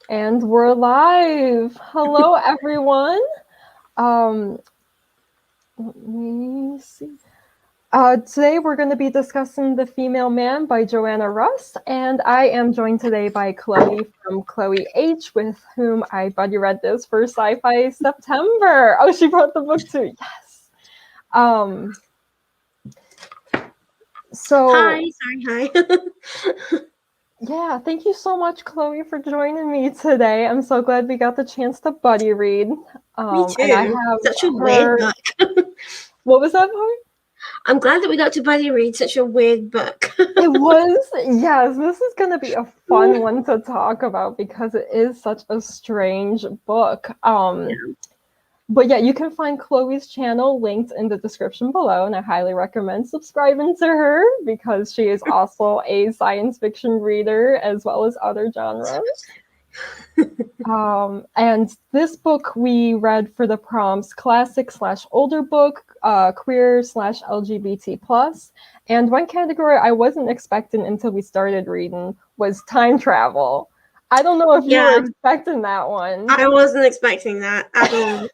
And we're live. Hello, everyone. Um, Let me see. Today we're going to be discussing The Female Man by Joanna Russ, and I am joined today by Chloe from Chloe H, with whom I buddy read this for Sci-Fi September. Oh, she brought the book too. Yes. Um, Hi, so sorry, hi. yeah, thank you so much, Chloe, for joining me today. I'm so glad we got the chance to buddy read. Me And I too. have Such a weird her. book. What was that part? I'm glad that we got to buddy read such a weird book. It was, yes, this is going to be a fun one to talk about because it is such a strange book. But yeah, you can find Chloe's channel linked in the description below, and I highly recommend subscribing to her because she is also a science fiction reader as well as other genres. And this book we read for the prompts classic slash older book, queer slash LGBT plus. And one category I wasn't expecting until we started reading was time travel. I don't know if you were Yeah, expecting that one. I wasn't expecting that at all.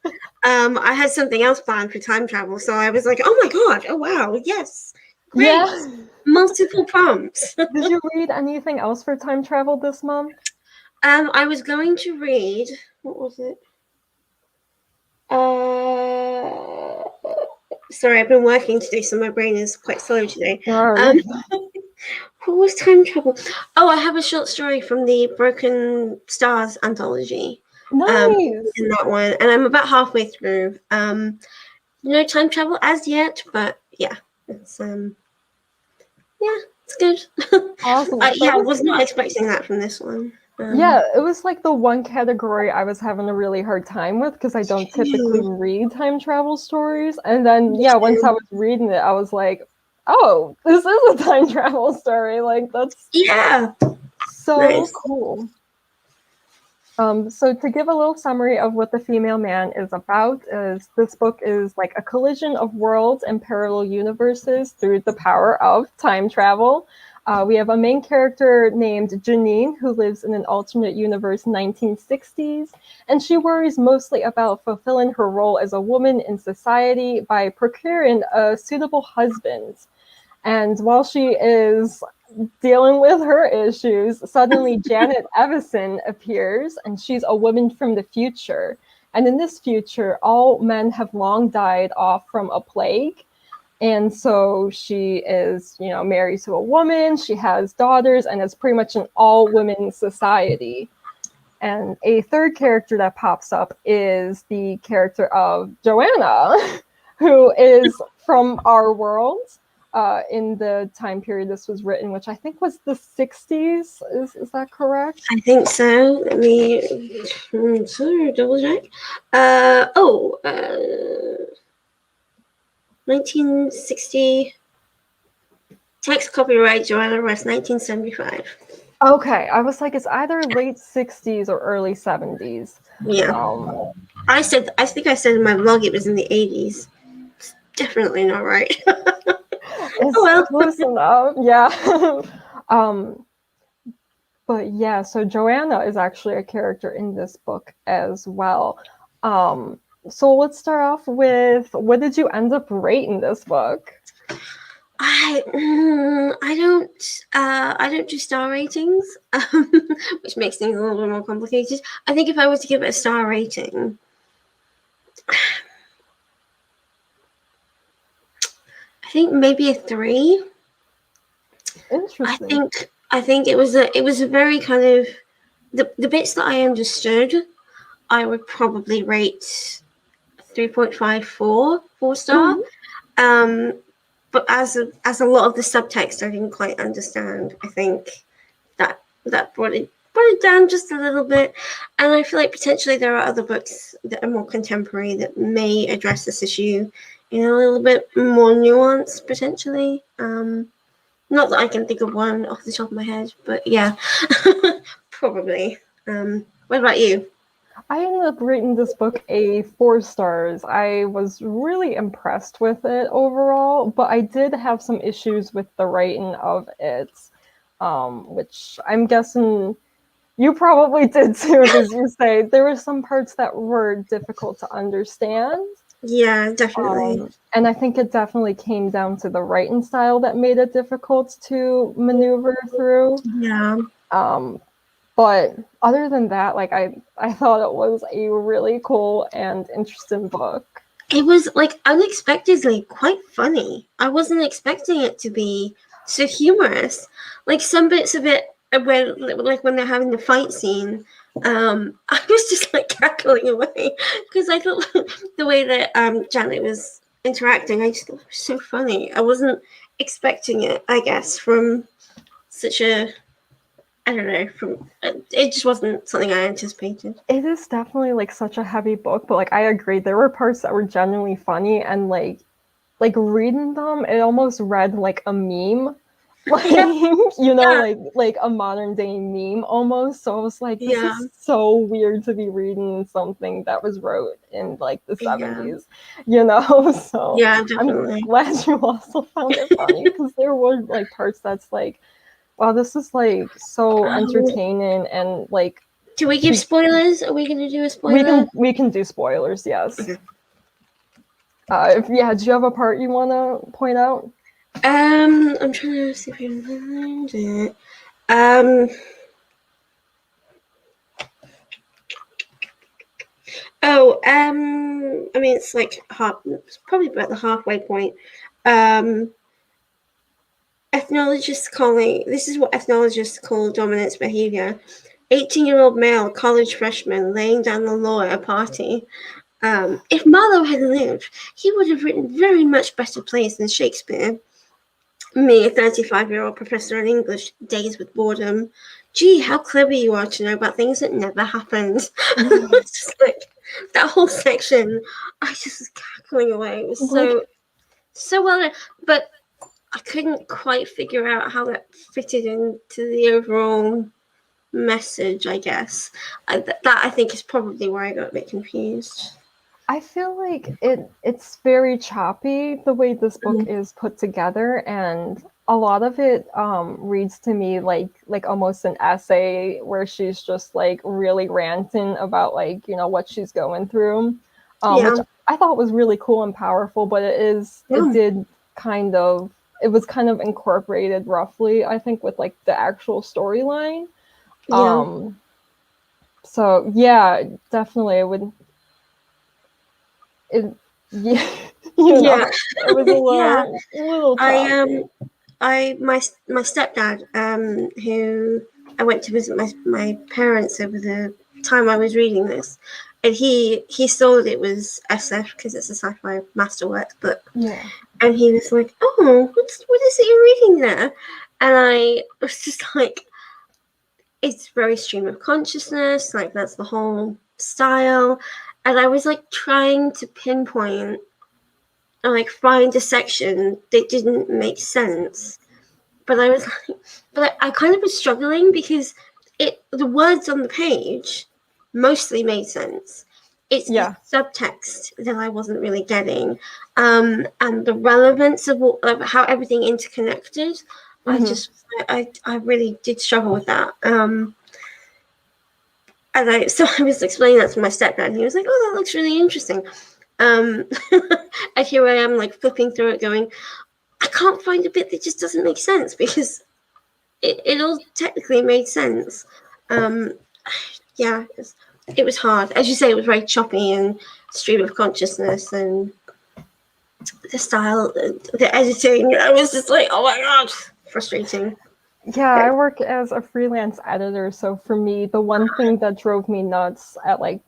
I had something else planned for time travel, so I was like, oh my god, oh wow, yes, great. Yeah. Multiple prompts. Did you read anything else for time travel this month? I was going to read, what was it? Uh, Sorry, I've been working today, so my brain is quite slow today. Oh, Um, you're What was time travel? Oh, I have a short story from the Broken Stars anthology. Um, nice. in that one, and I'm about halfway through. No time travel as yet, but yeah, it's yeah, it's good. Awesome. Yeah, I was not expecting that from this one. Yeah, it was like the one category I was having a really hard time with because I don't typically Phew, read time travel stories. And then, me yeah, once I too. was reading it, I was like, oh, this is a time travel story. Like, that's Yeah, so nice. cool. So to give a little summary of what The Female Man is about, is this book is like a collision of worlds and parallel universes through the power of time travel. We have a main character named Janine who lives in an alternate universe 1960s, and she worries mostly about fulfilling her role as a woman in society by procuring a suitable husband. And while she is dealing with her issues, suddenly Janet Evison appears, and she's a woman from the future. And in this future, all men have long died off from a plague. And so she is, married to a woman, she has daughters, and it's pretty much an all women society. And a third character that pops up is the character of Joanna, who is from our world in the time period this was written, which I think was the 60s. Is that correct? I think so. Let me sorry, double check. 1960. Text copyright Joanna Russ, 1975. Okay, I was like, it's either late 60s or early 70s. Yeah. Um, I think I said in my blog it was in the 80s. It's definitely not right. Oh it's well. close enough, yeah. um, But yeah, so Joanna is actually a character in this book as well. Um, so let's start off with, what did you end up rating this book? I don't do star ratings, which makes things a little bit more complicated. I think if I was to give it a star rating, I think maybe a 3. Interesting. I think it was a very kind of the bits that I understood. I would probably rate 3.54 4 star. Mhm. Um, but as a lot of the subtext I didn't quite understand. I think that brought it down just a little bit. And I feel like potentially there are other books that are more contemporary that may address this issue in a little bit more nuance potentially. Not that I can think of one off the top of my head, but yeah, probably. What about you? I ended up rating this book a 4 stars. I was really impressed with it overall, but I did have some issues with the writing of it, which I'm guessing You probably did too, because you say there were some parts that were difficult to understand. Yeah, definitely. And I think it definitely came down to the writing style that made it difficult to maneuver through. Yeah. But other than that, like I thought it was a really cool and interesting book. It was like unexpectedly quite funny. I wasn't expecting it to be so humorous. Like some bits of it where like when they're having the fight scene, I was just like cackling away because I thought the way that Janet was interacting, I just thought it was so funny. I wasn't expecting it, I guess, from such a I don't know, from it just wasn't something I anticipated. It is definitely like such a heavy book, but like I agree, there were parts that were genuinely funny, and like reading them, it almost read like a meme. Like Yeah, you know, yeah, like a modern day meme almost. So I was like, this yeah, is so weird to be reading something that was wrote in like the yeah, 70s, you know. So yeah, I'm definitely. glad you also found it funny, because there were like parts that's like, wow, this is like so Um, entertaining, and like do we give she spoilers? Are we going to do a we spoiler? can do spoilers, yes. Okay. If yeah, do you have a part you want to point out? I'm trying to see if I can find it. Um, I mean, it's like it's probably about the halfway point. Um, ethnologists calling this is what ethnologists call dominance behavior. 18-year-old male college freshman laying down the law at a party. If Marlowe had lived, he would have written very much better plays than Shakespeare. Me, a 35-year-old professor in English, dazed with boredom. Gee, how clever you are to know about things that never happened. It's just like that whole section, I just was cackling away. It was Like, so well done. But I couldn't quite figure out how that fitted into the overall message, I guess. That I think is probably where I got a bit confused. I feel like it's very choppy the way this book Mm-hmm. is put together, and a lot of it reads to me like almost an essay where she's just like really ranting about like, you know, what she's going through, which Yeah. I thought was really cool and powerful. But it Yeah. did kind of, it was kind of incorporated roughly, I think, with like the actual storyline. Yeah. Um, so yeah, definitely it would it yeah, you Yeah. know, it was a Yeah. little I choppy. my stepdad, who I went to visit my parents over the time I was reading this, and he saw that it was SF because it's a sci-fi masterwork book, Yeah. and he was like, "Oh, what is it you're reading there?" And I was just like, "It's very stream of consciousness, like that's the whole style," and I was like trying to pinpoint or like find a section that didn't make sense, but I was like, but I kind of was struggling because the words on the page mostly made sense. It's the Yeah. subtext that I wasn't really getting, and the relevance of how everything interconnected. Hmm. I really did struggle with that. So I was explaining that to my stepdad, and he was like, "Oh, that looks really interesting." Um, and here I am, like flipping through it, going, I can't find a bit that just doesn't make sense because it all technically made sense. Um, yeah, it was hard. As you say, it was very choppy and stream of consciousness and the style, the editing. I was just like, oh my god, frustrating. Yeah, I work as a freelance editor, so for me, the one thing that drove me nuts at like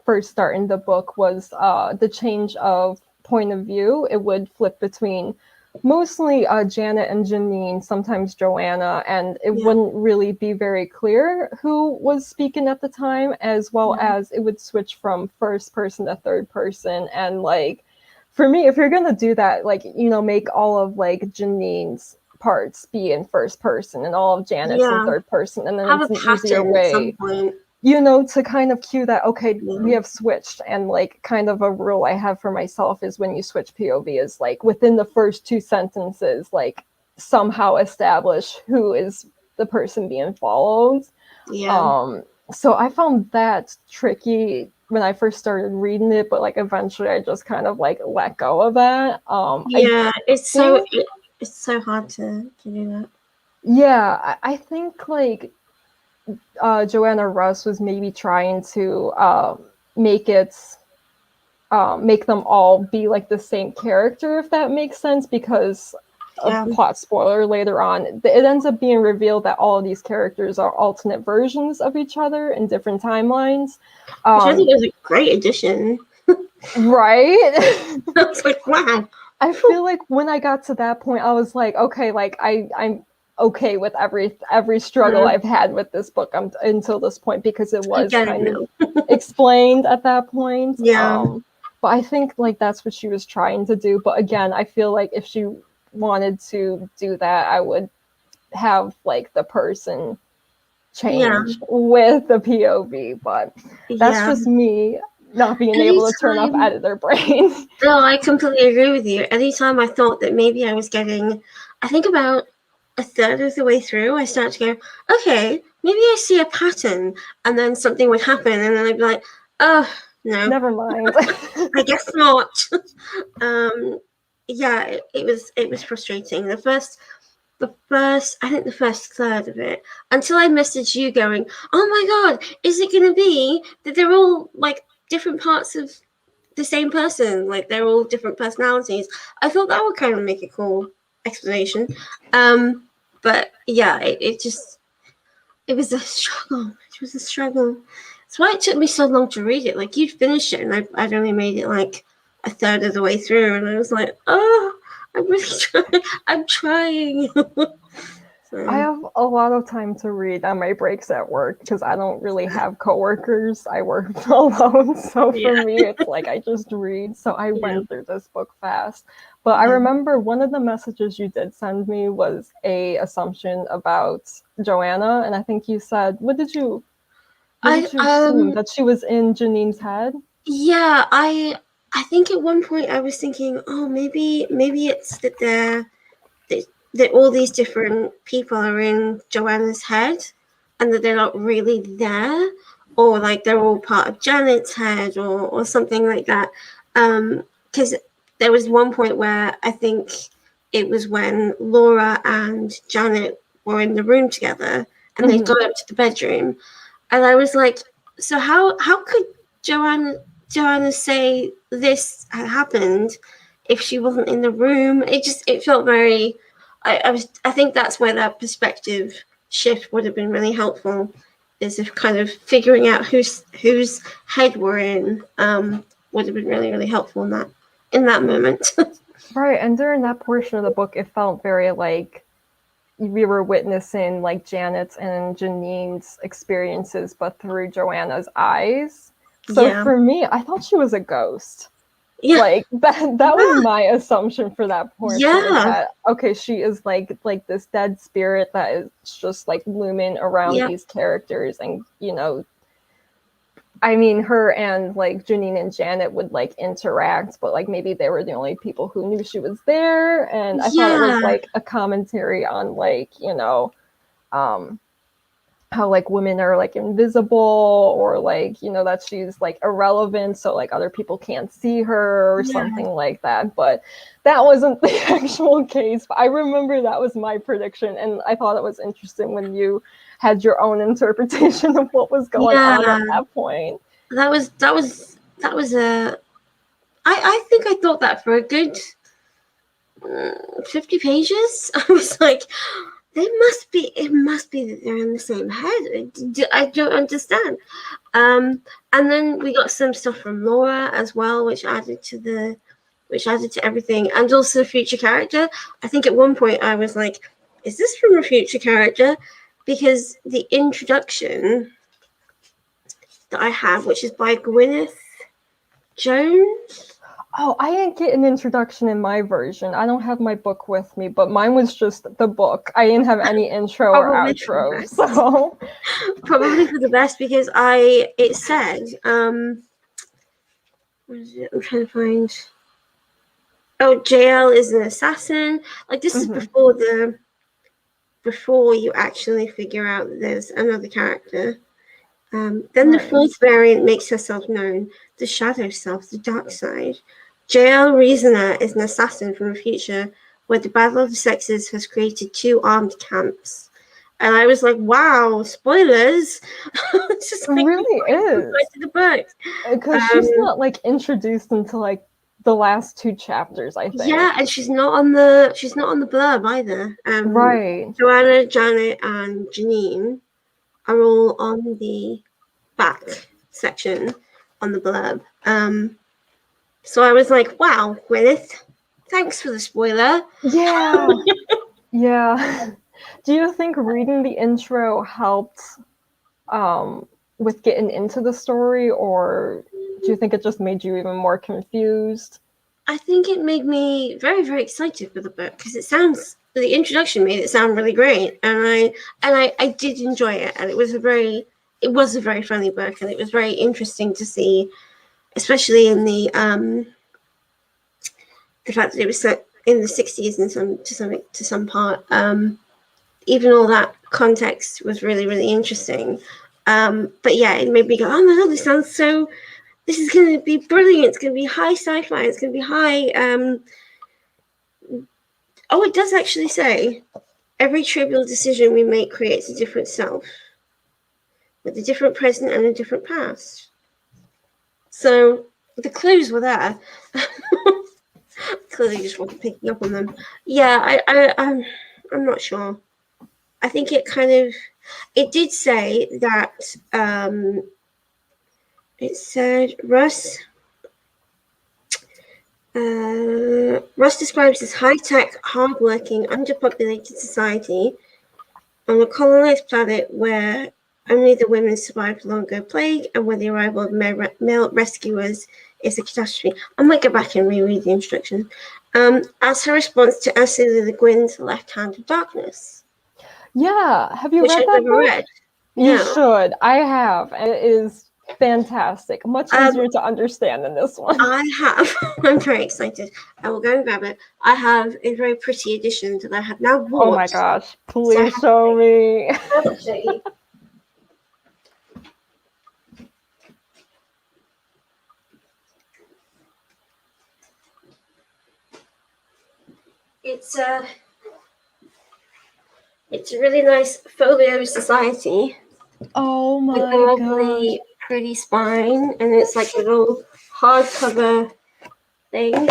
first starting the book was the change of point of view. It would flip between mostly Janet and Janine, sometimes Joanna, and it Yeah, wouldn't really be very clear who was speaking at the time, as well yeah, as it would switch from first person to third person. And like, for me, if you're gonna do that, like, you know, make all of like Janine's parts be in first person and all of Janet's in yeah. third person, and then Have a it's an easier pattern at some way, point. you know, to kind of cue that, okay, we Yeah, have switched. And like kind of a rule I have for myself is when you switch POV is like within the first two sentences, like somehow establish who is the person being followed. Yeah. So I found that tricky when I first started reading it, but like eventually I just kind of like let go of that. I Yeah, think, it's so hard to do that. yeah, I think like Joanna Russ was maybe trying to make it make them all be like the same character, if that makes sense, because a Yeah. plot spoiler later on, it ends up being revealed that all of these characters are alternate versions of each other in different timelines. Which I think was a great addition. Right? I was like, wow. I feel like when I got to that point, I was like, okay, like I'm okay with every struggle I've had with this book until this point, because it I was get it kind of now. explained at that point. Yeah. But I think like that's what she was trying to do. But again, I feel like if she wanted to do that, I would have like the person Yeah. change with the POV. But that's Yeah. just me not being able to turn off Anytime. editor brain. No, I completely agree with you. Anytime I thought that maybe I was getting, I think about a third of the way through, I start to go, okay, maybe I see a pattern, and then something would happen, and then I'd be like, oh, no, Never mind. I guess not. um, yeah, it was frustrating. I think the first third of it, until I messaged you going, oh my god, is it going to be that they're all like different parts of the same person, like they're all different personalities? I thought that would kind of make a cool explanation. But yeah, it was a struggle. It was a struggle. That's why it took me so long to read it. Like, you'd finished it, and I'd only made it like a third of the way through, and I was like, oh, I'm really trying. I'm trying. I So, have a lot of time to read on my breaks at work because I don't really have coworkers. I work alone. So yeah, for me, it's like I just read. So I yeah, went through this book fast. But I yeah. remember one of the messages you did send me was a assumption about Joanna. And I think you said, what I did you assume? That she was in Janine's head? Yeah, I think at one point I was thinking, oh, maybe it's that that all these different people are in Joanna's head, and that they're not really there, or like they're all part of Janet's head, or something like that. Because there was one point where I think it was when Laura and Janet were in the room together, and they'd Mm-hmm. gone up to the bedroom, and I was like, so how could Joanna say this had happened if she wasn't in the room? It felt very. I think that's where that perspective shift would have been really helpful, is if kind of figuring out whose head we're in would have been really helpful in that moment. Right. And during that portion of the book, it felt very like we were witnessing like Janet's and Janine's experiences, but through Joanna's eyes. So Yeah, for me, I thought she was a ghost. yeah, Like that was yeah, my assumption for that portion, is yeah, that okay, she is like this dead spirit that is just like looming around yeah, these characters, and I mean, her and like Janine and Janet would like interact, but like maybe they were the only people who knew she was there. And I thought it was yeah, like a commentary on like, um, how like women are like invisible, or like, that she's like irrelevant. So like other people can't see her or yeah. something like that. But that wasn't the actual case. But I remember that was my prediction. And I thought it was interesting when you had your own interpretation of what was going Yeah, on at that point. that was a. I think I thought that for a good 50 pages. I was like, it must be that they're in the same head. I don't understand. And then we got some stuff from Laura as well, which added to everything, and also a future character. I think at one point I was like, is this from a future character? Because the introduction that I have, which is by Gwyneth Jones. Oh, I didn't get an introduction in my version. I don't have my book with me, but mine was just the book. I didn't have any intro or Probably for the outro, best. so Probably for the best, because it said what is it? I'm trying to find. Oh, JL is an assassin. Like, this is mhm. before the before you actually figure out that there's another character. Then the Right. fourth variant makes herself known, the shadow self, the dark side. JL Reasoner is an assassin from a future where the battle of the sexes has created two armed camps. And I was like, wow, spoilers. It's just It like really is. to the book. Because she's not like introduced until like the last 2 chapters, I think. Yeah, and she's not on the blurb either. Right. Joanna, Janet, and Janine are all on the back section on the blurb. So I was like, wow, Gwyneth, thanks for the spoiler. Yeah. Yeah. Do you think reading the intro helped with getting into the story, or do you think it just made you even more confused? I think it made me very, very excited for the book because the introduction made it sound really great, and I did enjoy it, and it was a very funny book, and it was very interesting to see, especially in the fact that it was set in the 60s and to some part. Even all that context was really, really interesting. But yeah, it made me go, oh my god, this is going to be brilliant. It's going to be high sci-fi. It's going to be high. Oh, it does actually say, every trivial decision we make creates a different self, with a different present and a different past. So the clues were there. Clearly just wasn't picking up on them. Yeah, I'm not sure. I think it did say that it said Russ describes this high-tech, hard-working, underpopulated society on a colonized planet where only the women survived the longer plague and where the arrival of male rescuers is a catastrophe. I might go back and reread the instruction. As her response to Ursula Le Guin's Left Hand of Darkness. Yeah. Have you Which read I've that never book? read. You No. should. I have. And it is fantastic. Much easier to understand than this one. I have. I'm very excited. I will go and grab it. I have a very pretty edition that I have now bought. Oh my gosh. Please show me. It's a really nice folio society. Oh my with a lovely, pretty spine, and it's like a little hardcover thing.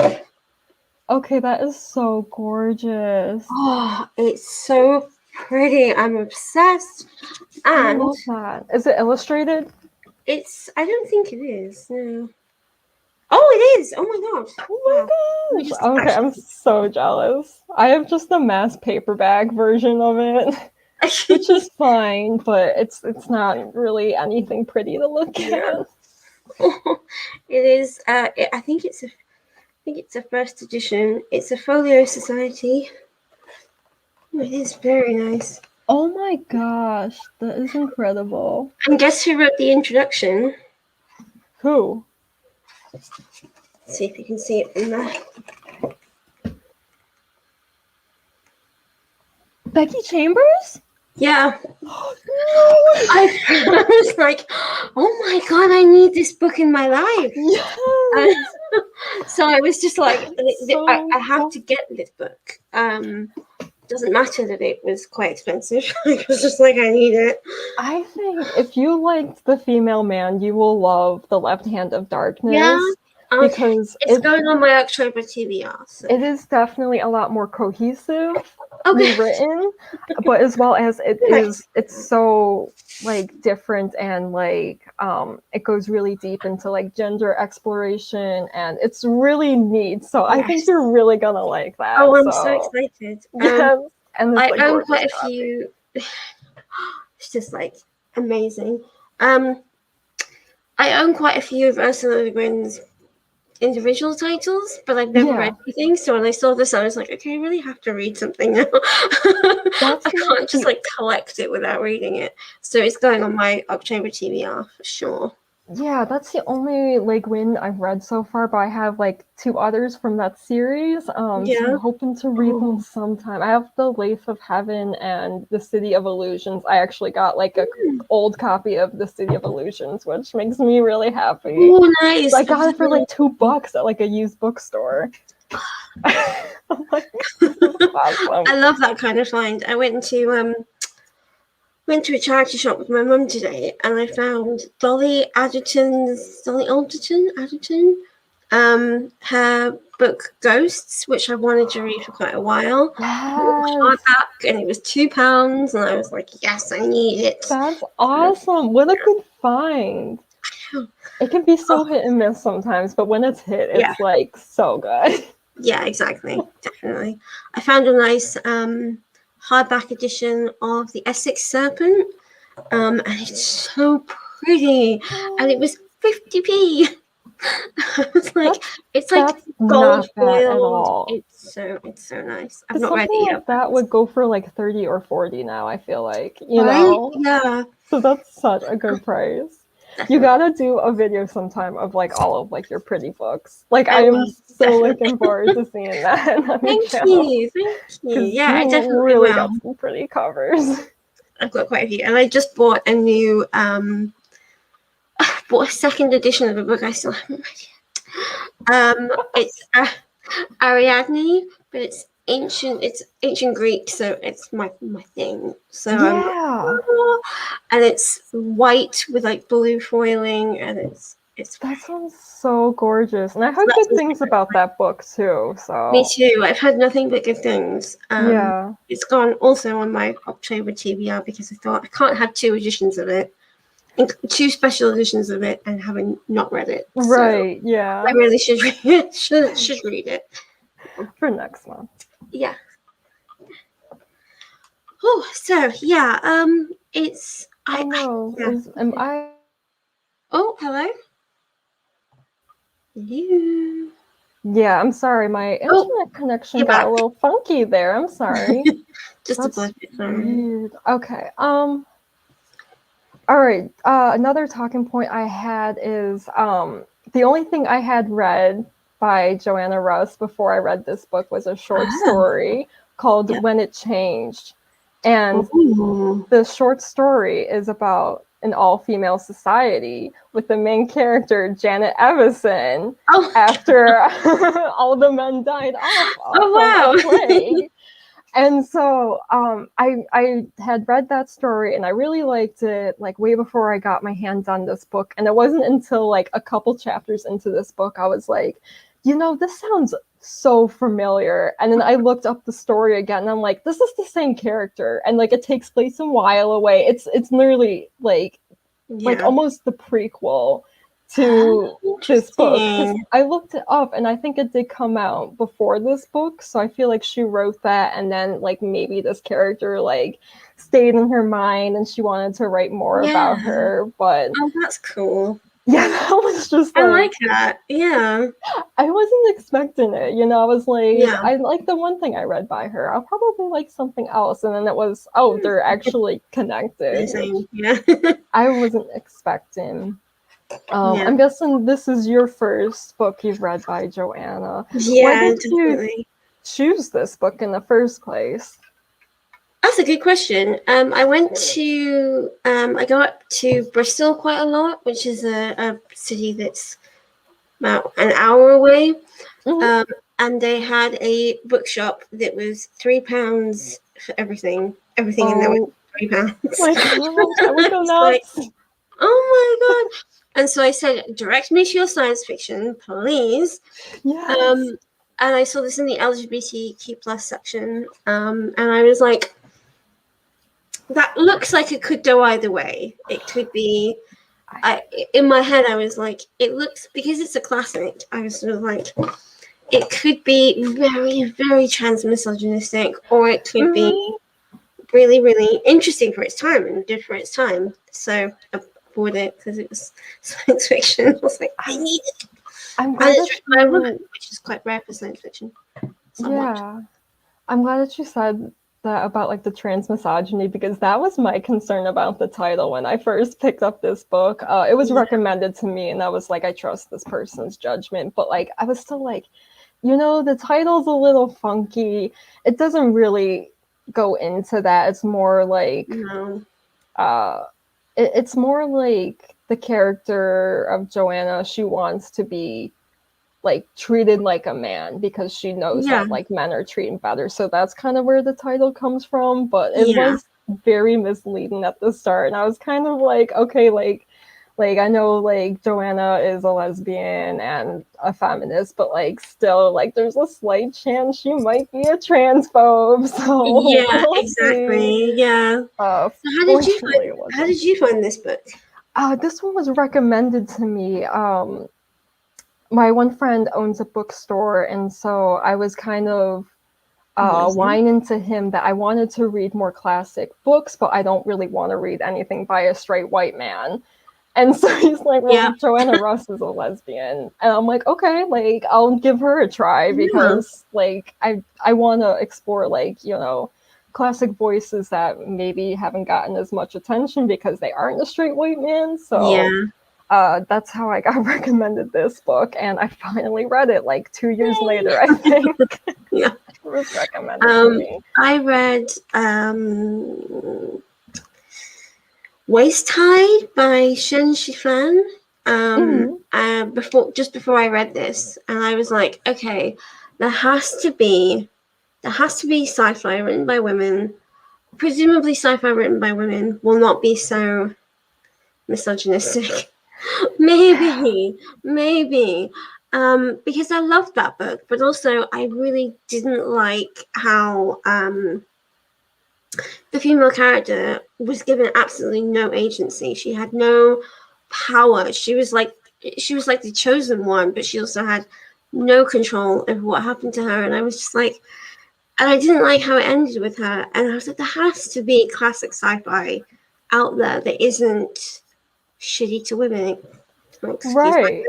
Okay, that is so gorgeous. Oh, it's so pretty. I'm obsessed. I And love that. Is it illustrated? I don't think it is. No. Oh, it is. Oh my god. Oh my gosh. Okay, I'm so jealous. I have just the mass paperback version of it, which is fine, but it's not really anything pretty to look at. It is. I think it's a first edition. It's a folio society. It is very nice. Oh my gosh, that is incredible. And guess who wrote the introduction? Who? Let's see if you can see it from there. Becky Chambers? Yeah. No. I was like, oh my god, I need this book in my life. Yes. So I was just like, So I have to get this book. Doesn't matter that it was quite expensive. I was just like, I need it. I think if you liked The Female Man, you will love The Left Hand of Darkness. Yeah. Because it's going on my October TBR. So. It is definitely a lot more cohesive written, but as well as it's so like different and like it goes really deep into like gender exploration and it's really neat. So I think you're really gonna like that. Oh, I'm so excited. Yes. And I own quite a few. It's just like amazing. I own quite a few of Ursula Le Guin's individual titles, but I've never read anything. So when I saw this, I was like, okay, I really have to read something now. I can't just like collect it without reading it. So it's going on my October TBR for sure. Yeah, that's the only like Win I've read so far, but I have like two others from that series. So I'm Yeah. hoping to read them Oh. sometime. I have The Lathe of Heaven and The City of Illusions. I actually got like a old copy of The City of Illusions, which makes me really happy. Oh, So I nice. got it for like $2 at like a used bookstore. I'm like, this is awesome. I love that kind of find. I went to a charity shop with my mum today, and I found Dolly Alderton, her book Ghosts, which I wanted to read for quite a while. It was Yes, hardback, and it was £2, and I was like, yes, I need it. that's awesome. What a good find. It can be so Oh, hit and miss sometimes, but when it's hit, yeah, it's like so good. yeah, exactly, definitely. I found a nice hardback edition of the Essex Serpent, and it's so pretty, and it was 50p. I was like, That's it's like that's gold not bad at foiled. all. It's so nice. I've Because not read something it yet, like but that would go for like 30 or 40 now, I feel like, you right? know? Yeah, So that's such a good price. You definitely. gotta do a video sometime of like all of like your pretty books. Like I I am will so definitely. looking forward to seeing that on your Thank channel. you, thank you. Because Yeah, I you definitely really will. got some pretty covers. I've got quite a few, and I just bought a new bought a second edition of a book I still haven't read yet. It's Ariadne, but it's ancient. It's ancient Greek, so it's my thing. So I'm like, Yeah. oh, and it's white with like blue foiling, and it's That very. sounds so gorgeous. And I So heard that's good things about that book too. me So, too. I've heard nothing but good things. yeah. It's gone also on my October TBR because I thought I can't have two editions of it, two special editions of it, and having not read it. So Right. I Yeah. really should read it. Should read it. For next month. Yeah. Oh, so yeah. It's Oh I no. yeah. Am I Oh, hello. Hello. Yeah, I'm sorry. My Oh, internet connection you're got a back. little funky there. I'm sorry. Just a That's blip. Sorry. weird. Okay. All right. Another talking point I had is the only thing I had read by Joanna Russ before I read this book was a short Ah, story called yeah. When It Changed. And Oh. the short story is about an all-female society with the main character Janet Evison Oh. after all the men died off from a Oh wow. plague. And so I had read that story and I really liked it like way before I got my hands on this book. And it wasn't until like a couple chapters into this book I was like, you know, this sounds so familiar. And then I looked up the story again and I'm like, this is the same character. And like it takes place a while away. It's literally like Yeah. almost the prequel Ah, to this book because interesting. I looked it up and I think it did come out before this book, so I feel like she wrote that and then like maybe this character like stayed in her mind and she wanted to write more Yeah. about her, but Oh, that's cool. yeah, that was just I like like that. Yeah. I wasn't expecting it, you know. I was like, Yeah. I like the one thing I read by her. I'll probably like something else, and then it was, oh, they're actually connected, which Amazing. Yeah. I wasn't expecting. Yeah. I'm guessing this is your first book you've read by Joanna. Why Yeah, did you definitely. choose this book in the first place? That's a good question. I go up to Bristol quite a lot, which is a city that's about an hour away. Mm-hmm. Um, and they had a bookshop that was £3 for everything. Everything in there was Oh £3. my gosh, I would go It's like, nuts. oh my god! And so I said, direct me to your science fiction, please. Yes. Um, and I saw this in the LGBTQ plus section, and I was like, that looks like it could go either way. It could be. In my head, I was like, it looks because it's a classic. I was sort of like, it could be very, very trans misogynistic, or it could be Mm-hmm. really, really interesting for its time and good for its time. So I bought it because it was science fiction. I was like, I I'm, need it. I'm And glad it's that written by a woman, you, which is quite rare for science fiction, somewhat. yeah, I'm glad that you said that about like the trans misogyny, because that was my concern about the title when I first picked up this book. It was recommended to me, and I was like, I trust this person's judgment, but like I was still like, the title's a little funky. It doesn't really go into that. It's more like No. it's more like the character of Joanna, she wants to be like treated like a man because she knows Yeah. that like men are treated better. So that's kind of where the title comes from, but it Yeah. was very misleading at the start, and I was kind of like, okay, like I know like Joanna is a lesbian and a feminist, but like still like there's a slight chance she might be a transphobe. So Yeah, we'll see. exactly. Yeah. So Fortunately, it how wasn't. did you find this book? This one was recommended to me. My one friend owns a bookstore, and so I was kind of Amazing. whining to him that I wanted to read more classic books, but I don't really want to read anything by a straight white man. And so he's like, well, Yeah. Joanna Russ is a lesbian. And I'm like, okay, like I'll give her a try, Yeah. because like I want to explore like, classic voices that maybe haven't gotten as much attention because they aren't a straight white man. So Yeah. that's how I got recommended this book, and I finally read it like 2 years later, I think. Yeah. It was recommended to me. I read Waist Tide by Shen Shifan. Before I read this, and I was like, okay, there has to be sci-fi written by women. Presumably, sci-fi written by women will not be so misogynistic. maybe, because I loved that book, but also I really didn't like how the female character was given absolutely no agency. She had no power. She was like the chosen one, but she also had no control over what happened to her. And I was just like, and I didn't like how it ended with her. And I was like, there has to be classic sci-fi out there that isn't shitty to women. Excuse me. Right.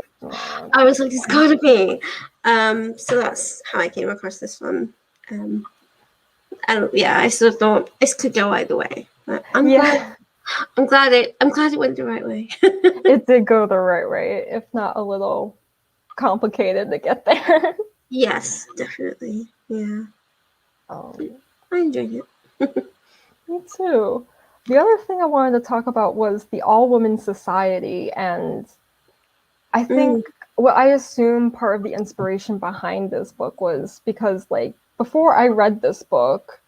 I was like, it's gotta be. So that's how I came across this one. And yeah, I sort of thought this could go either way. But I'm glad it went the right way. It did go the right way, if not a little complicated to get there. Yes, definitely. Yeah. I enjoyed it. Me too. The other thing I wanted to talk about was the all-woman society, and I think what I assume part of the inspiration behind this book was because, like, before I read this book,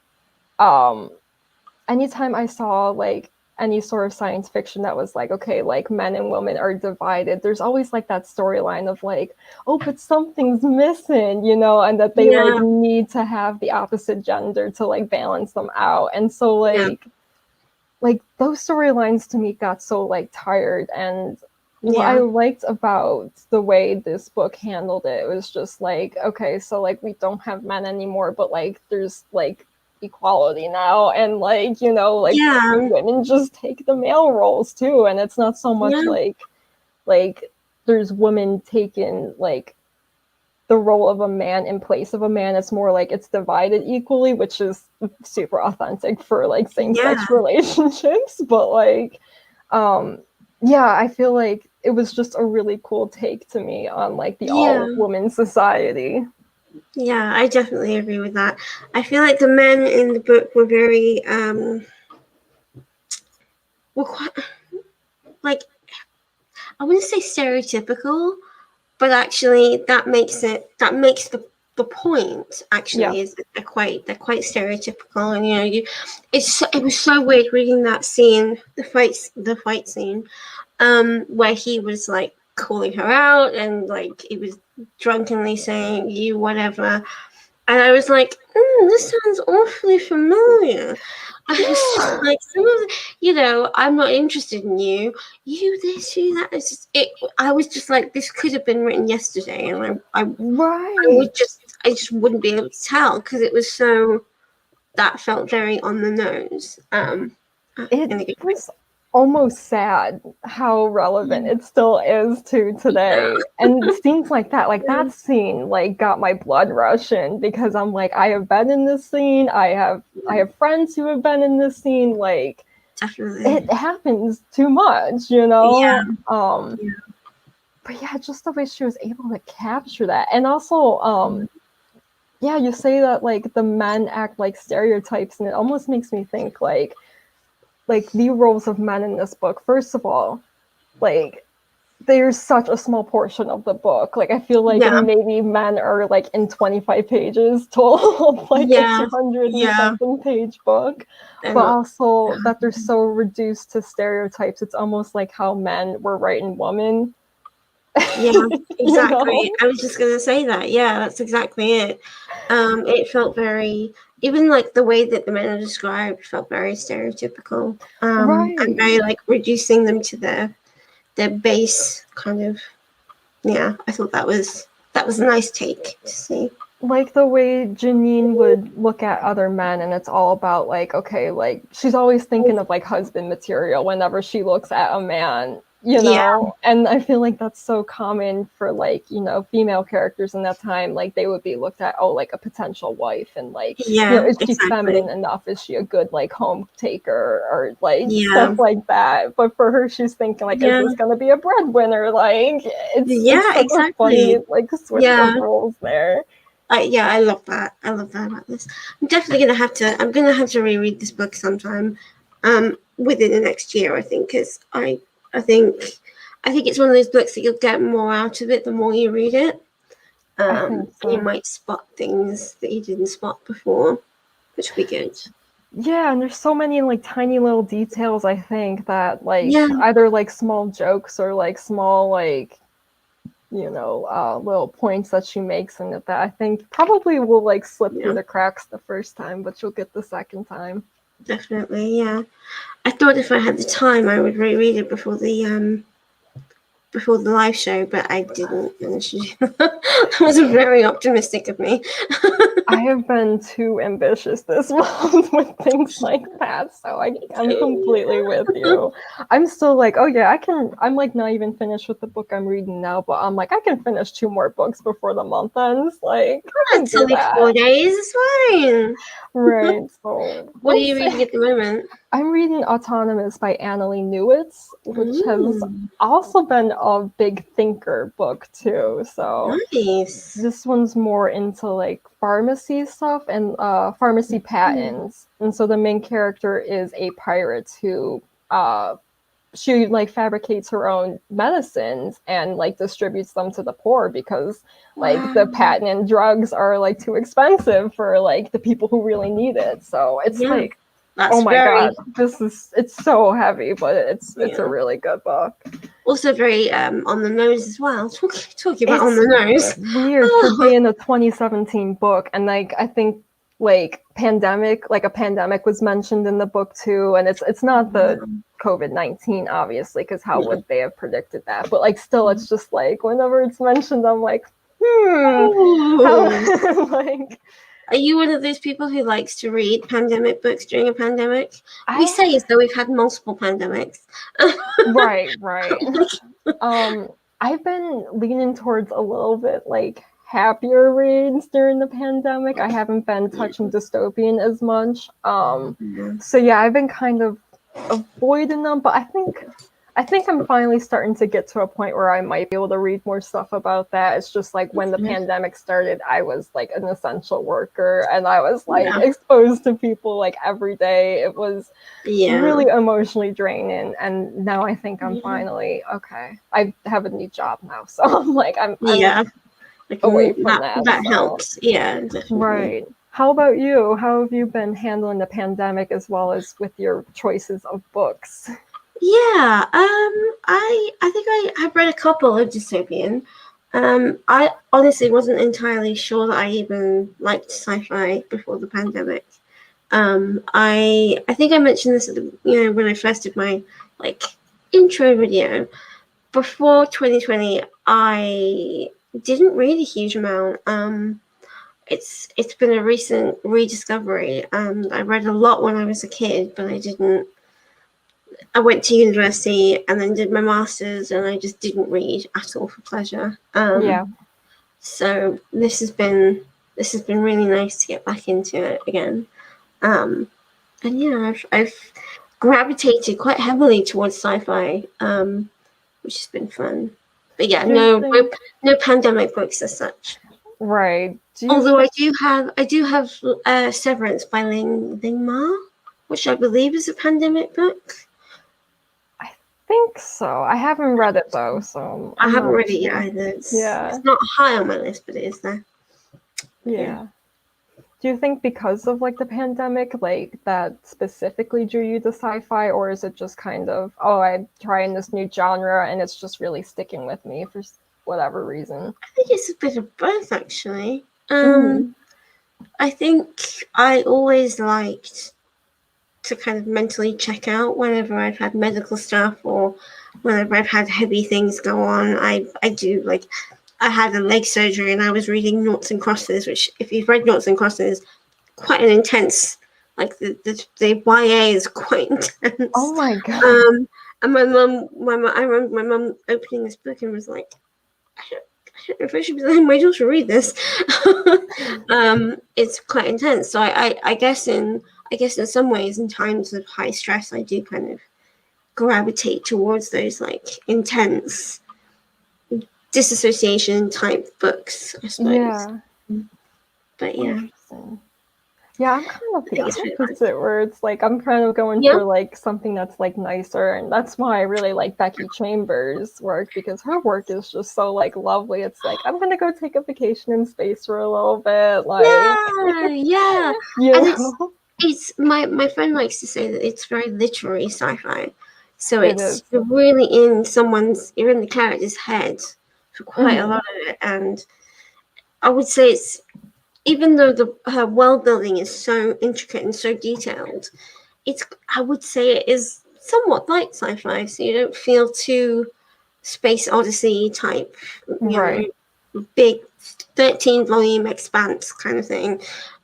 anytime I saw like any sort of science fiction that was like, okay, like men and women are divided, there's always like that storyline of like, oh, but something's missing, and that they like Yeah. need to have the opposite gender to like balance them out. And so like those storylines to me got so like tired, and what I liked about the way this book handled it was just like, okay, so like we don't have men anymore, but like there's like equality now, and like women just take the male roles too, and it's not so much like there's women taking like the role of a man in place of a man. It's more like it's divided equally, which is super authentic for like same-sex relationships. But like I feel like it was just a really cool take to me on like the all-woman society. Yeah, I definitely agree with that. I feel like the men in the book were very were quite like, I wouldn't say stereotypical, but actually that makes the point actually is that they're quite stereotypical. And it was so weird reading that scene, the fight scene, where he was like calling her out, and like he was drunkenly saying you whatever, and I was like, this sounds awfully familiar. I was like, some of I'm not interested in you. You this, you that. It's just it. I was just like, this could have been written yesterday, and I just wouldn't be able to tell because it was so. That felt very on the nose. It was almost sad how relevant it still is to today. And scenes like that scene like got my blood rushing because I'm like, I have been in this scene. I have friends who have been in this scene. Like Definitely. it happens too much, you know? Yeah. But yeah, just the way she was able to capture that. And also, yeah, you say that like the men act like stereotypes, and it almost makes me think like the roles of men in this book. First of all, like there's such a small portion of the book. Like I feel like maybe men are like in 25 pages total of like a 200 and something page book. But also that they're so reduced to stereotypes. It's almost like how men were writing women. Yeah, exactly. You know? I was just gonna say that. Yeah, that's exactly it. It felt very, even like the way that the men are described felt very stereotypical. Right. And very like reducing them to their base kind of. Yeah, I thought that was a nice take to see. Like the way Janine would look at other men, and it's all about like, okay, like she's always thinking of like husband material whenever she looks at a man, you know? And I feel like that's so common for like, you know, female characters in that time. Like they would be looked at, oh, like a potential wife, and like, you know, is she feminine enough? Is she a good like home taker or like stuff like that? But for her, she's thinking like, is this gonna be a breadwinner? Like it's such a funny like switch of roles there. I love that. I love that about this. I'm definitely gonna have to. I'm gonna have to reread this book sometime, within the next year. I think, because I think it's one of those books that you'll get more out of it the more you read it. I think so. You might spot things that you didn't spot before, which would be good. Yeah, and there's so many like tiny little details. I think that like either like small jokes or like small like, you know, little points that she makes in it that I think probably will like slip through the cracks the first time, but you'll get the second time. Definitely, yeah. I thought if I had the time, I would reread it before the live show, but I didn't manage to do that. That was very optimistic of me. I have been too ambitious this month with things like that, so I'm completely with you. I'm still like, oh yeah, I'm like not even finished with the book I'm reading now, but I'm like, I can finish 2 more books before the month ends. Like, That's only 4 days, it's fine. Right, so... What are you reading at the moment? I'm reading Autonomous by Annalee Newitz, which has also been a big thinker book too. So nice. This one's more into like pharmacy stuff and pharmacy patents. And so the main character is a pirate who she like fabricates her own medicines and like distributes them to the poor because like the patent drugs are like too expensive for like the people who really need it. So it's like, oh my god, it's so heavy, but it's a really good book. Also very on the nose as well. Talking about on the nose. Weird for being a 2017 book, and like I think like a pandemic was mentioned in the book too, and it's not the COVID-19 obviously, because how would they have predicted that? But like still, it's just like whenever it's mentioned, I'm like, how, like. Are you one of those people who likes to read pandemic books during a pandemic? We say as though we've had multiple pandemics. Right. I've been leaning towards a little bit like happier reads during the pandemic. I haven't been touching dystopian as much. So yeah, I've been kind of avoiding them, but I think I'm finally starting to get to a point where I might be able to read more stuff about that. It's just like when the pandemic started, I was like an essential worker and I was like exposed to people like every day. It was really emotionally draining. And now I think I'm finally, okay, I have a new job now. So I'm like, I'm away from that. That helps. Yeah, definitely. Right. How about you? How have you been handling the pandemic as well as with your choices of books? Yeah, I think I have read a couple of dystopian. I honestly wasn't entirely sure that I even liked sci-fi before the pandemic. I think I mentioned this when I first did my like intro video. Before 2020, I didn't read a huge amount. It's been a recent rediscovery. I read a lot when I was a kid, but I didn't I went to university and then did my masters, and I just didn't read at all for pleasure. Yeah. So this has been really nice to get back into it again. And yeah, I've gravitated quite heavily towards sci-fi, which has been fun. But yeah, Do you think, no pandemic books as such. right? Do you Although think, I do have Severance by Ling Ma, which I believe is a pandemic book. I think so. I haven't read it though, so I I'm haven't not read it yet sure. either. Yeah. It's not high on my list, but it is there. Yeah. Yeah. Do you think because of like the pandemic, like that specifically drew you to sci-fi, or is it just kind of, oh, I'm trying this new genre and it's just really sticking with me for whatever reason? I think it's a bit of both, actually. Mm. I think I always liked to kind of mentally check out whenever I've had medical stuff or whenever I've had heavy things go on. I do, like, I had a leg surgery and I was reading Noughts and Crosses, which, if you've read Noughts and Crosses, quite an intense, like the YA is quite intense. Oh my god. And I remember my mum opening this book and was like, I don't know if I should be letting my daughter read this. It's quite intense. So I guess in some ways, in times of high stress, I do kind of gravitate towards those like intense disassociation type books, I suppose. Yeah. But yeah, Interesting. Yeah, I'm kind of I the think it's really fun. opposite, where it's like I'm kind of going Yeah. for like something that's like nicer, and that's why I really like Becky Chambers' work, because her work is just so like lovely. It's like I'm gonna go take a vacation in space for a little bit, like Yeah. you And know. it's my friend likes to say that it's very literary sci-fi. So It is. you're really you're in the character's head for quite a lot of it. And I would say it's, even though her world building is so intricate and so detailed, I would say it is somewhat like sci-fi, so you don't feel too Space Odyssey type, Right. big 13 volume expanse kind of thing.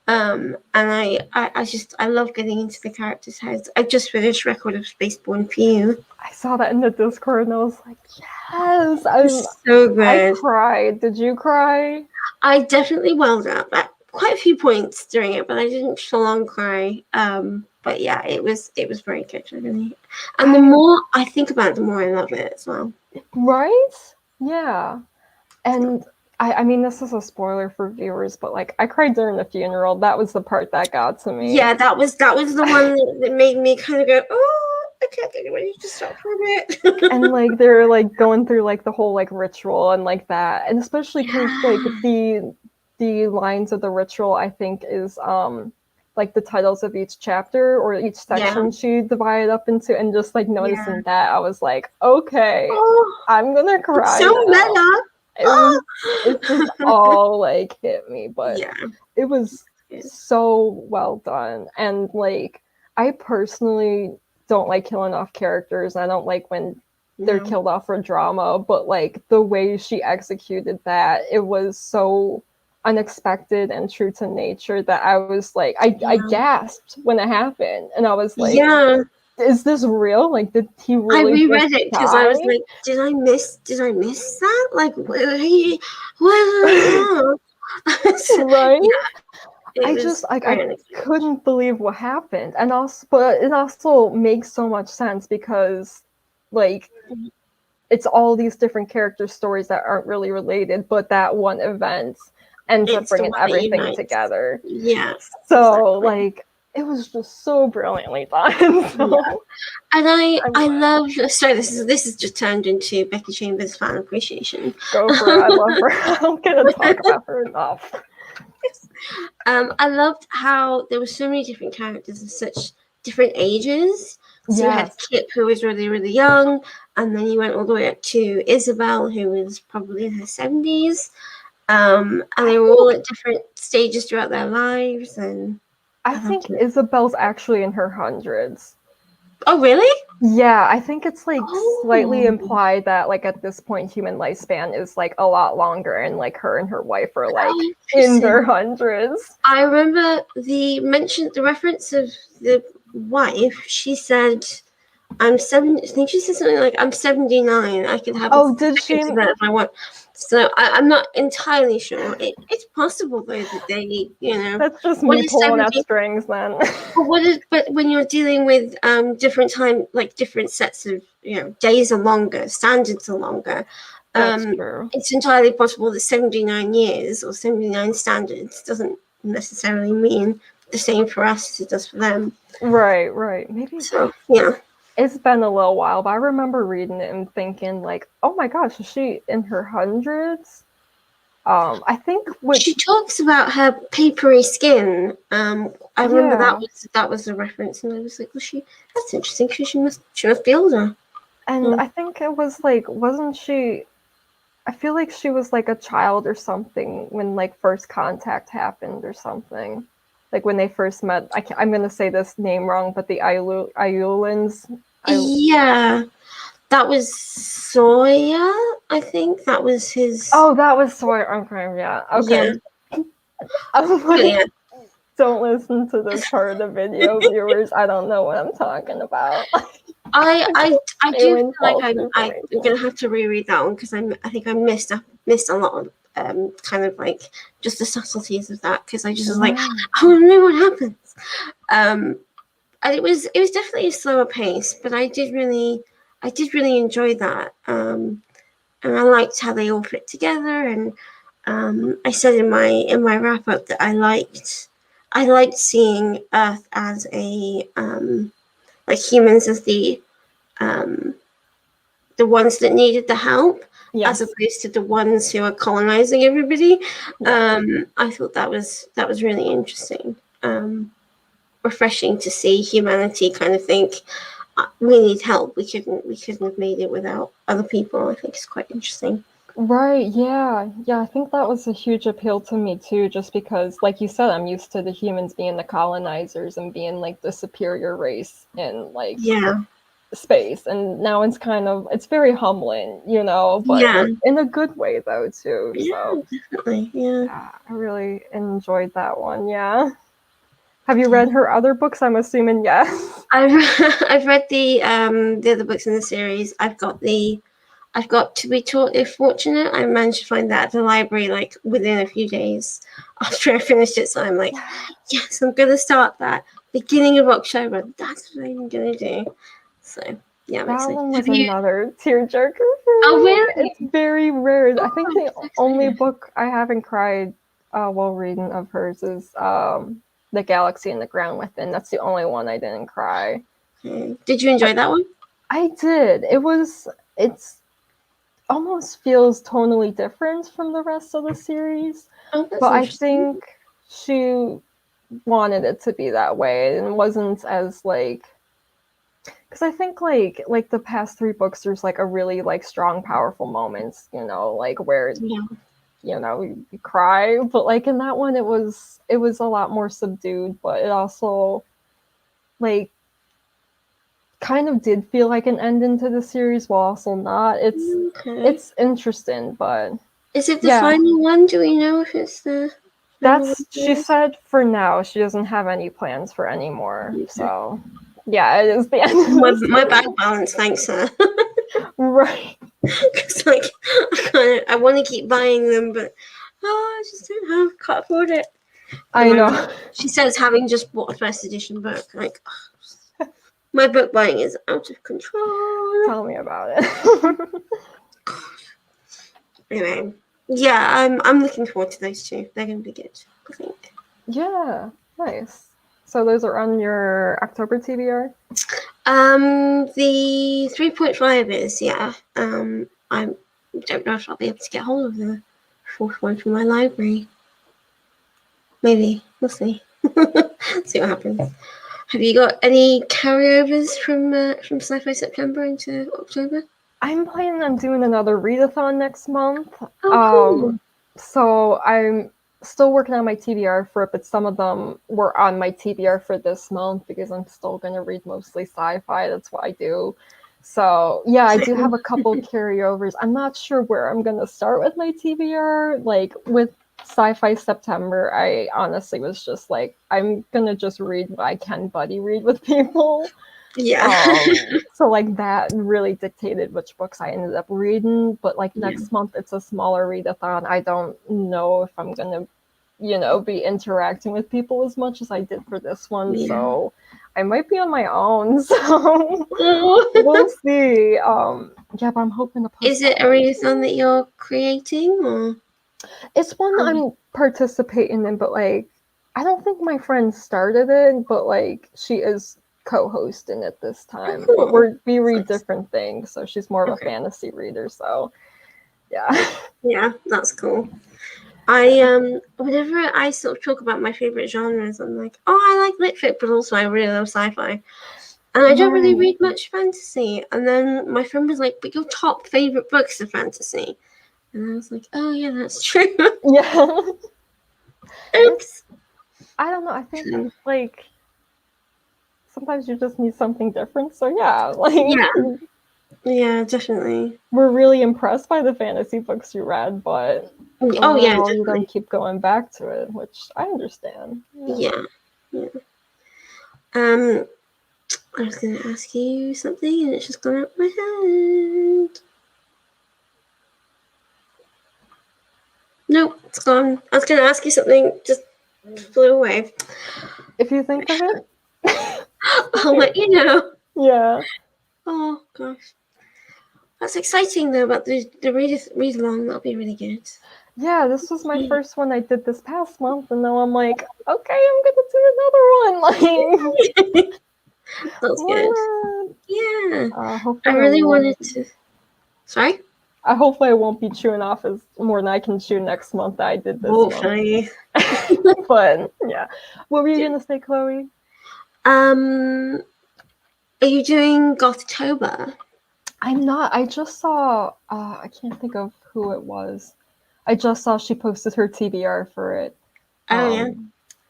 And I love getting into the characters' heads. I just finished Record of Spaceborne Pew. I saw that in the Discord and I was like, yes. It's so I good. cried. Did you cry? I definitely welled up at quite a few points during it, but I didn't full on cry. But yeah, it was very good, really. And the more I think about it, the more I love it as well. Right? Yeah. And I mean, this is a spoiler for viewers, but like I cried during the funeral. That was the part that got to me. Yeah, that was the one that made me kind of go, oh, I can't get ready to stop for a bit. And like they're like going through like the whole like ritual and like that, and especially because like the lines of the ritual, I think, is like the titles of each chapter or each section she divided up into, and just like noticing that, I was like, okay, I'm gonna cry. So meta. It just all like hit me, but it was so well done. And like I personally don't like killing off characters. I don't like when they're killed off for drama, but like the way she executed that, it was so unexpected and true to nature that I was like, I gasped when it happened, and I was like, is this real? Like, did he really? I reread it because I was like, did I miss that? Like, what? Right? Yeah, I just like I couldn't believe what happened, and also, but it also makes so much sense because, like, it's all these different character stories that aren't really related, but that one event ends up bringing everything together. Yes. So like it was just so brilliantly done. So. And I love. Sorry, this is just turned into Becky Chambers fan appreciation. Go for it. I love her. I don't get to talk about her enough. I loved how there were so many different characters of such different ages. So you had Kip, who was really, really young, and then you went all the way up to Isabel, who was probably in her 70s. And they were all at different stages throughout their lives. And I think Isabel's actually in her hundreds. Oh, really? Yeah, I think it's like slightly implied that like at this point human lifespan is like a lot longer, and like her and her wife are like in their hundreds. I remember the reference of the wife. She said, I'm 70. I think she said something like, I'm 79. I can have a Oh, did she? second to that if I want. So I'm not entirely sure. It's possible though that they, That's just what me is pulling at 70? strings then. But when you're dealing with different time, like different sets of days are longer, standards are longer. That's true. It's entirely possible that 79 years or 79 standards doesn't necessarily mean the same for us as it does for them. Right. Maybe So yeah. it's been a little while, but I remember reading it and thinking like, oh my gosh, is she in her hundreds? I think She talks about her papery skin. I remember yeah, that was a reference, and I was like, well, that's interesting. She must be older. and I think it was like, wasn't she? I feel like she was like a child or something when like first contact happened or something. Like when they first met. I'm gonna say this name wrong, but the Iulans. Yeah, that was Sawyer. I think that was his. Oh, that was Sawyer. Okay, yeah. Okay. Yeah, I'm but like, yeah. don't listen to this part of the video, viewers. I don't know what I'm talking about. I do feel Spewing like false I'm information. gonna have to reread that one because I think I missed a lot of kind of like just the subtleties of that because I just was like, Right. I want to know what happens. And it was definitely a slower pace, but I did really enjoy that. And I liked how they all fit together. And I said in my wrap up that I liked seeing Earth as a like humans as the ones that needed the help, as Yes. opposed to the ones who are colonizing everybody. Yeah. I thought that was really interesting. Refreshing to see humanity kind of think we need help. We couldn't have made it without other people. I think it's quite interesting. Right. Yeah. I think that was a huge appeal to me too, just because, like you said, I'm used to the humans being the colonizers and being like the superior race in like Yeah, space, and now it's very humbling, but yeah, in a good way though too. yeah, So definitely, yeah. yeah, I really enjoyed that one. Yeah. Have you read her other books? I'm assuming yes. I've I've read the other books in the series. I've got To Be Totally Fortunate. I managed to find that at the library like within a few days after I finished it. So I'm like, yes, I'm gonna start that beginning of October. That's what I'm gonna do. So yeah, I'm That excited. one Have was you? another tearjerker for Oh me. really? It's very rare. I think Oh, I'm the so only excited. book I haven't cried while reading of hers is The Galaxy and the Ground Within. That's the only one I didn't cry. Okay. Did you enjoy that one? I did. It's almost feels tonally different from the rest of the series, Oh, that's but I interesting. think she wanted it to be that way and wasn't as like, because I think like the past three books, there's like a really like strong, powerful moments, like where Yeah. you cry, but like in that one, it was a lot more subdued, but it also like kind of did feel like an ending to the series, while also not. It's Okay. it's interesting, but Is it the yeah, final one? Do we know if it's the final one? she said for now she doesn't have any plans for any more. So yeah, it is the end of the My bank series. balance, thanks, sir. Right. Because like I want to keep buying them, but I just don't have, can't afford it. And I know. she says having just bought a first edition book, like my book buying is out of control. Tell me about it. Anyway, yeah, I'm looking forward to those two. They're gonna be good, I think. Yeah, nice. So those are on your October TBR? The 3.5 is, yeah. I don't know if I'll be able to get hold of the fourth one from my library. Maybe. We'll see. See what happens. Have you got any carryovers from Sci-Fi September into October? I'm planning on doing another readathon next month. Oh, Um, cool. so I'm still working on my TBR for it, but some of them were on my TBR for this month because I'm still going to read mostly sci-fi. That's what I do. So yeah, I do have a couple carryovers. I'm not sure where I'm going to start with my TBR. Like with Sci-Fi September, I honestly was just like, I'm going to just read what I can buddy read with people. Yeah. So like that really dictated which books I ended up reading. But like next month it's a smaller readathon. I don't know if I'm gonna, be interacting with people as much as I did for this one. Yeah. So I might be on my own. So we'll see. Yeah, but I'm hoping to post. Is it a readathon that you're creating, or? It's one I'm participating in, but like I don't think my friend started it, but like she is co-hosting it this time. But we read different things, so she's more of a fantasy reader. So yeah. Yeah, that's cool. Whenever I sort of talk about my favorite genres, I'm like, oh, I like litfic, but also I really love sci-fi. And I don't really read much fantasy. And then my friend was like, but your top favorite books are fantasy. And I was like, oh yeah, that's true. Yeah. Oops. I don't know. I think like sometimes you just need something different. So yeah, like yeah, definitely. We're really impressed by the fantasy books you read, but definitely. you don't keep going back to it, which I understand. Yeah. I was going to ask you something, and it's just gone out of my head. Nope, it's gone. I was going to ask you something, just flew away. If you think of it, I'll let you know. Yeah. Oh gosh, that's exciting though. About the read along, that'll be really good. Yeah, this was my first one I did this past month, and now I'm like, okay, I'm gonna do another one. Like, that's good. Yeah. Hopefully I really wanted to. Sorry. Hopefully I won't be chewing off as more than I can chew next month that I did this Hopefully. month. But yeah, what were you gonna say, Chloe? Are you doing Gothtober? I'm not. I just saw. I can't think of who it was. I just saw she posted her TBR for it. Oh yeah.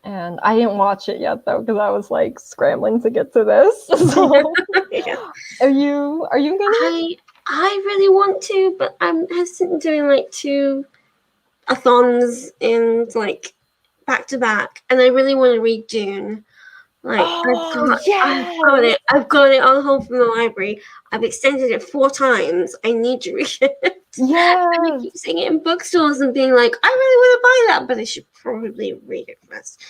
And I didn't watch it yet though because I was like scrambling to get to this. So, are you gonna? I really want to, but I'm hesitant doing like 2 athons in like back to back, and I really want to read Dune. Like I've got it on hold from the library. I've extended it 4 times. I need to read it. Yeah. And I keep seeing it in bookstores and being like, I really want to buy that, but I should probably read it first.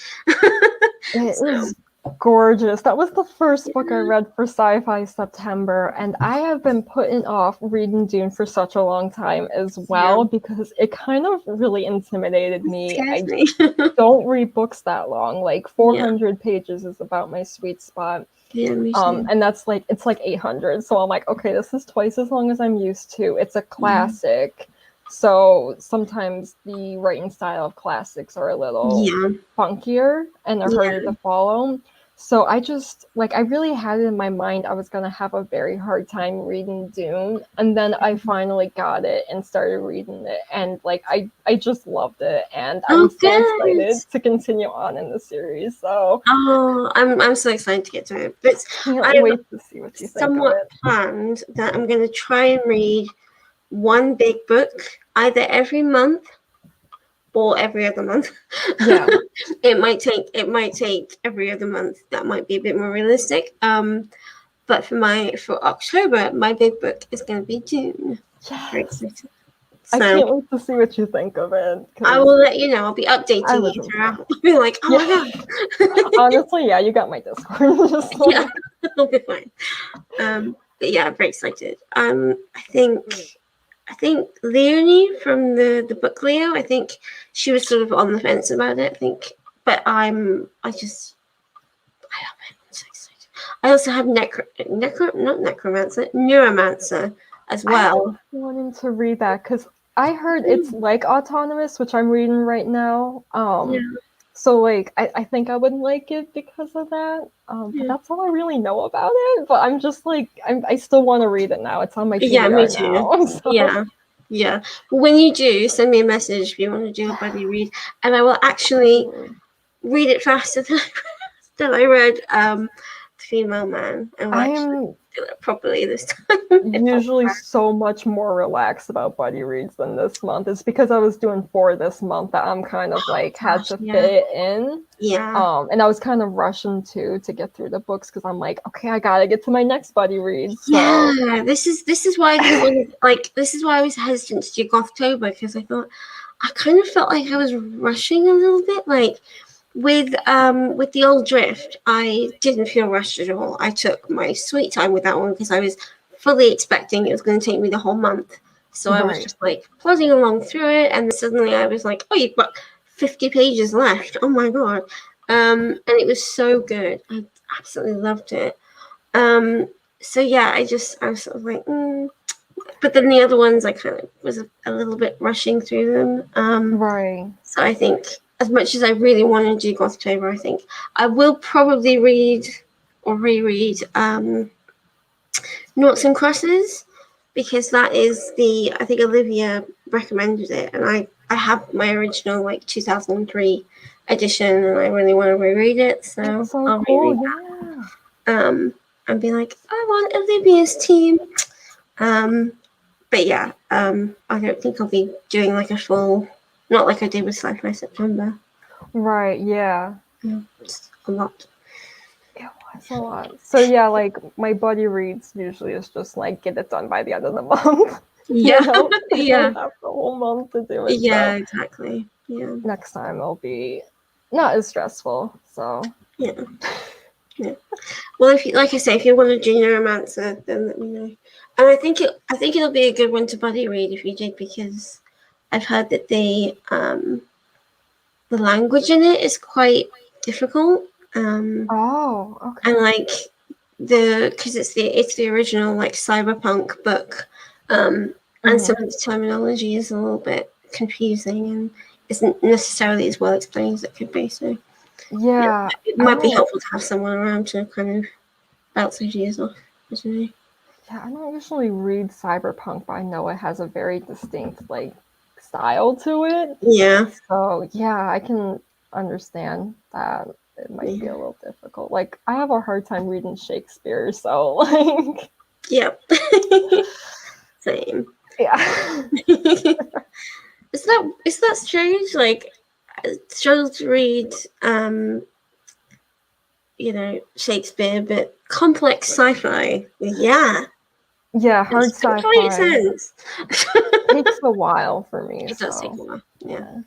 It is gorgeous. That was the first book I read for Sci-Fi September, and I have been putting off reading Dune for such a long time as well because it kind of really intimidated me. I don't read books that long. Like 400 pages is about my sweet spot. Yeah, me too. And that's like it's like 800. So I'm like, okay, this is twice as long as I'm used to. It's a classic. So sometimes the writing style of classics are a little funkier and they're harder to follow. So I just I really had it in my mind I was gonna have a very hard time reading Dune, and then I finally got it and started reading it, and I just loved it, and I'm so excited to continue on in the series. So I'm so excited to get to it. But I can't wait to see what you think. Somewhat planned that I'm gonna try and read one big book either every month or every other month. Yeah. it might take every other month. That might be a bit more realistic. But for October, my big book is going to be Dune. Yes. Very excited. I can't wait to see what you think of it. I will let you know. I'll be updating you throughout. I'll be like, oh my god. Honestly, yeah, you got my Discord. Yeah, it'll be fine. But yeah, I'm very excited. I think Leonie from the book Leo, I think she was sort of on the fence about it, I think. But I love it. I'm so excited. I also have Neuromancer as well. I'm wanting to read that because I heard it's like Autonomous, which I'm reading right now. So I think I would like it because of that. But that's all I really know about it. But I'm just I still want to read it now. It's on my TBR me too. now. So. Yeah. When you do, send me a message if you want to do a buddy read, and I will actually read it faster than I read female man, and we'll I actually am do it properly this time. usually so much more relaxed about buddy reads than this month. It's because I was doing 4 this month that I'm kind of like had to Yeah. fit it in. Yeah. And I was kind of rushing to get through the books because I'm like, okay, I gotta get to my next buddy read. So Yeah, this is why I didn't want to, like, this is why I was hesitant to do Gothtober, because I thought I kind of felt like I was rushing a little bit. Like with the Old Drift, I didn't feel rushed at all. I took my sweet time with that one because I was fully expecting it was going to take me the whole month. So I was right. just like plodding along through it, and then suddenly I was like, oh, you've got 50 pages left. Oh my god. And it was so good. I absolutely loved it. So yeah, I was sort of like, but then the other ones I kind of was a little bit rushing through them. Right. So I think as much as I really want to do Gothtober, I think I will probably read or reread Noughts and Crosses, because that is I think Olivia recommended it, and I have my original like 2003 edition, and I really want to reread it, so That's so I'll cool. reread Yeah. that. And be like, I want Olivia's team. But yeah, I don't think I'll be doing like a full, not like I did with Sci-Fi September. Right. Yeah. It's a lot. It was a lot. So yeah, like my buddy reads usually is just like get it done by the end of the month. Yeah, I yeah, don't have the whole month to do it. yeah, So exactly. Yeah, next time it'll be not as stressful. So yeah, yeah. Well, if you, like I say, if you want a junior romancer, then let me know. And I think it'll be a good one to buddy read if you did, because I've heard that the language in it is quite difficult. oh, okay. And like because it's the original like cyberpunk book, and some of the terminology is a little bit confusing and isn't necessarily as well explained as it could be. So Yeah. it might be helpful to have someone around to kind of bounce ideas off. Yeah, I don't usually read cyberpunk, but I know it has a very distinct like style to it. Yeah. So yeah, I can understand that it might be a little difficult. Like I have a hard time reading Shakespeare, so like Yep. Same. yeah. Is that strange? Like, struggle to read, Shakespeare, but complex sci-fi. Yeah. Yeah, hard It's complete sci-fi sense. takes a while for me. It does take a So while. Yeah.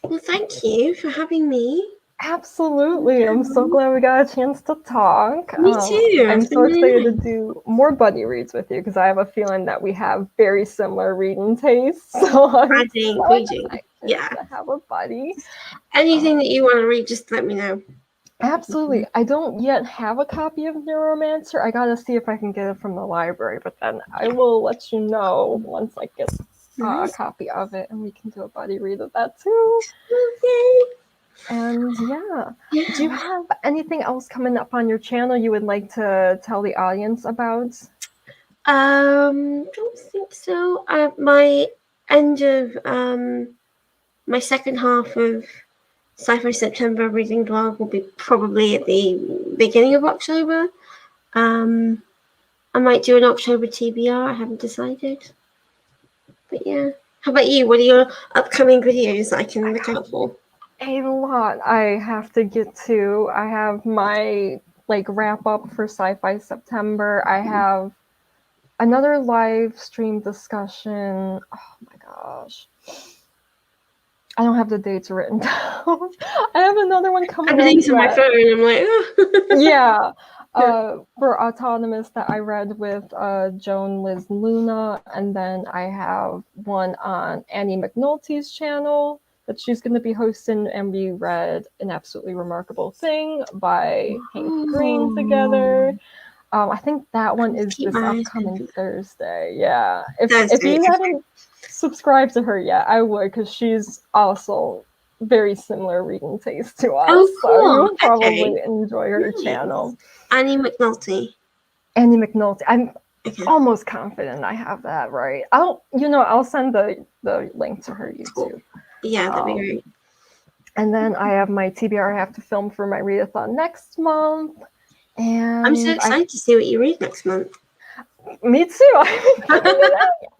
Well, thank you for having me. absolutely. I'm so glad we got a chance to talk. Me too. I'm It's so been excited really to do more buddy reads with you because I have a feeling that we have very similar reading tastes. So I'm I think so we do. excited Yeah. to have a buddy. Anything that you want to read, just let me know. Absolutely. I don't yet have a copy of Neuromancer. I gotta see if I can get it from the library, but then I will let you know once I get a copy of it and we can do a buddy read of that too. Okay. And yeah. Do you have anything else coming up on your channel you would like to tell the audience about? Don't think so. My end of my second half of Sci-Fi September reading blog will be probably at the beginning of October. I might do an October TBR. I haven't decided. But yeah. How about you? What are your upcoming videos that I can look out for? A lot I have to get to. I have my like wrap up for Sci-Fi September. I have another live stream discussion. Oh my gosh. I don't have the dates written down. I have another one coming Everything's up. on my phone. I'm like, oh. Yeah. For Autonomous that I read with Joan Liz Luna, and then I have one on Annie McNulty's channel that she's going to be hosting, and we read An Absolutely Remarkable Thing by Hank Green together. I think that one is this upcoming Thursday. Yeah. If you haven't subscribed to her yet, I would, because she's also very similar reading taste to us. Oh, cool. So you would probably enjoy her channel. Annie McNulty. Annie McNulty. I'm almost confident I have that right. I'll send the link to her YouTube. Cool. Yeah, that'd be great. And then I have my TBR I have to film for my readathon next month. And I'm so excited to see what you read next month. Me too. Yeah,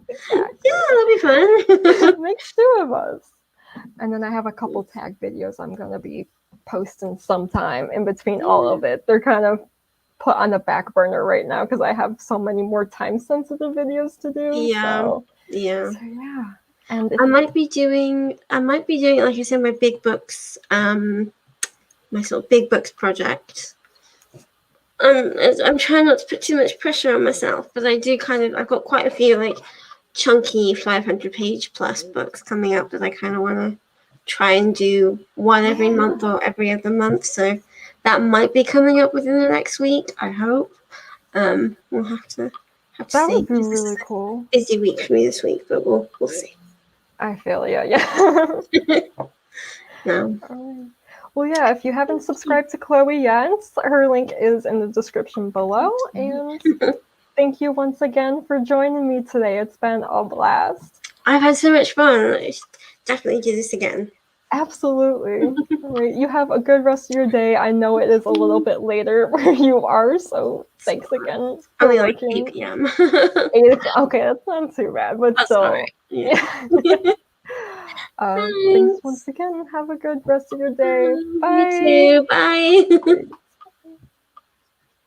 that'll be fun. Makes two of us. And then I have a couple tag videos I'm going to be posting sometime in between all of it. They're kind of put on the back burner right now because I have so many more time-sensitive videos to do. Yeah. So yeah. And I might be doing, like I said, my big books, my sort of big books project. I'm trying not to put too much pressure on myself, but I do I've got quite a few like chunky 500-page plus books coming up that I kind of want to try and do one every month or every other month. So that might be coming up within the next week, I hope. We'll have to that see. would be really cool. Busy week for me this week, but we'll see. I feel you, yeah. No. Well, yeah, if you haven't subscribed to Chloe yet, her link is in the description below. And thank you once again for joining me today. It's been a blast. I've had so much fun. I should definitely do this again. Absolutely. Right. You have a good rest of your day. I know it is a little bit later where you are, so thanks again for only working. like 8 p.m. Okay, that's not too bad, but that's still. Right. Yeah. Thanks once again. Have a good rest of your day. Bye. You too. Bye.